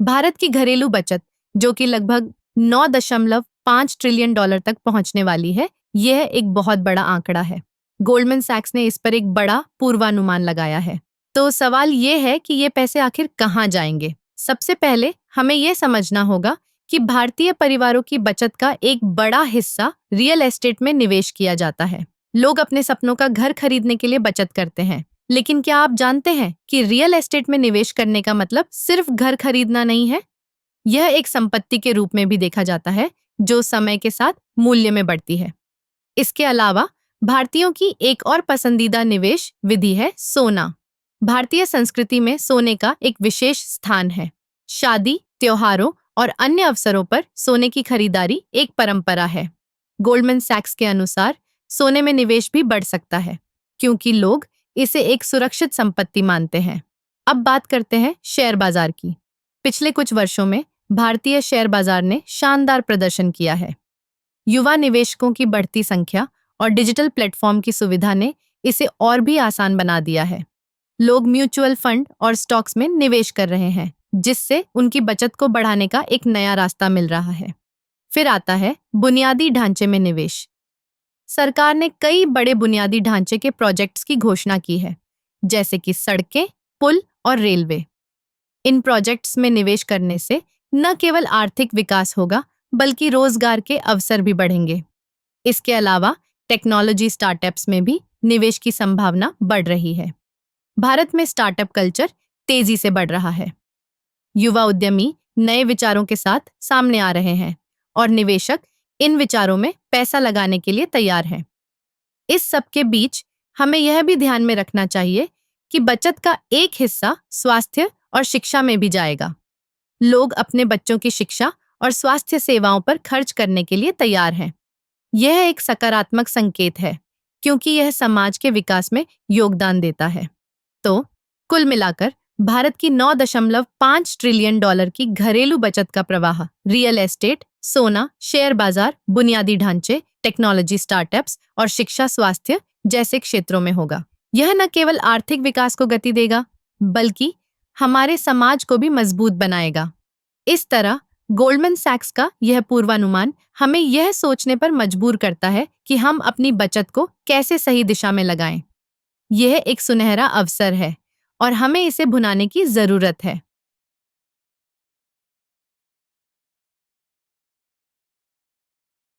भारत की घरेलू बचत, जो कि लगभग 9.5 ट्रिलियन डॉलर तक पहुंचने वाली है, यह एक बहुत बड़ा आंकड़ा है। गोल्डमैन सैक्स ने इस पर एक बड़ा पूर्वानुमान लगाया है। तो सवाल ये है कि ये पैसे आखिर कहाँ जाएंगे? सबसे पहले हमें यह समझना होगा कि भारतीय परिवारों की बचत का एक बड़ा हिस्सा रियल एस्टेट में निवेश किया जाता है। लोग अपने सपनों का घर खरीदने के लिए बचत करते हैं, लेकिन क्या आप जानते हैं कि रियल एस्टेट में निवेश करने का मतलब सिर्फ घर खरीदना नहीं है? यह एक संपत्ति के रूप में भी देखा जाता है, जो समय के साथ मूल्य में बढ़ती है। इसके अलावा भारतीयों की एक और पसंदीदा निवेश विधि है सोना। भारतीय संस्कृति में सोने का एक विशेष स्थान है। शादी, त्योहारों और अन्य अवसरों पर सोने की खरीदारी एक परंपरा है। गोल्डमैन सैक्स के अनुसार सोने में निवेश भी बढ़ सकता है, क्योंकि लोग इसे एक सुरक्षित संपत्ति मानते हैं। अब बात करते हैं शेयर बाजार की। पिछले कुछ वर्षों में भारतीय शेयर बाजार ने शानदार प्रदर्शन किया है। युवा निवेशकों की बढ़ती संख्या और डिजिटल प्लेटफॉर्म की सुविधा ने इसे और भी आसान बना दिया है। लोग म्यूचुअल फंड और स्टॉक्स में निवेश कर रहे हैं, जिससे उनकी बचत को बढ़ाने का एक नया रास्ता मिल रहा है। फिर आता है बुनियादी ढांचे में निवेश। सरकार ने कई बड़े बुनियादी ढांचे के प्रोजेक्ट्स की घोषणा की है, जैसे कि सड़कें, पुल और रेलवे। इन प्रोजेक्ट्स में निवेश करने से न केवल आर्थिक विकास होगा, बल्कि रोजगार के अवसर भी बढ़ेंगे। इसके अलावा टेक्नोलॉजी स्टार्टअप्स में भी निवेश की संभावना बढ़ रही है। भारत में स्टार्टअप कल्चर तेजी से बढ़ रहा है। युवा उद्यमी नए विचारों के साथ सामने आ रहे हैं और निवेशक इन विचारों में पैसा लगाने के लिए तैयार हैं। इस सब के बीच हमें यह भी ध्यान में रखना चाहिए कि बचत का एक हिस्सा स्वास्थ्य और शिक्षा में भी जाएगा। लोग अपने बच्चों की शिक्षा और स्वास्थ्य सेवाओं पर खर्च करने के लिए तैयार हैं। यह एक सकारात्मक संकेत है, क्योंकि यह समाज के विकास में योगदान देता है। तो कुल मिलाकर भारत की 9.5 ट्रिलियन डॉलर की घरेलू बचत का प्रवाह रियल एस्टेट, सोना, शेयर बाजार, बुनियादी ढांचे, टेक्नोलॉजी स्टार्टअप्स और शिक्षा स्वास्थ्य जैसे क्षेत्रों में होगा। यह न केवल आर्थिक विकास को गति देगा, बल्कि हमारे समाज को भी मजबूत बनाएगा। इस तरह गोल्डमैन सैक्स का यह पूर्वानुमान हमें यह सोचने पर मजबूर करता है कि हम अपनी बचत को कैसे सही दिशा में लगाएं। यह एक सुनहरा अवसर है और हमें इसे भुनाने की जरूरत है।